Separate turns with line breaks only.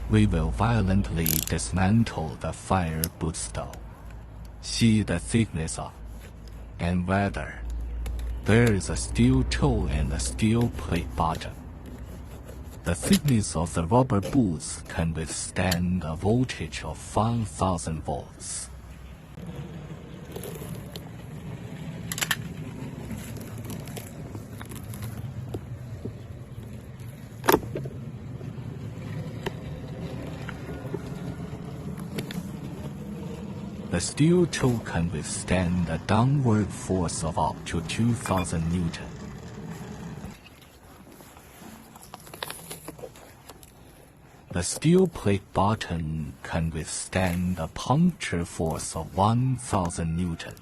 We will violently dismantle the fire bootstone. See the thickness of and whether there is a steel toe and a steel plate bottom. The thickness of the rubber boots can withstand a voltage of 5,000 volts. The steel toe can withstand a downward force of up to 2,000 Newton. The steel plate bottom can withstand a puncture force of 1,000 Newton.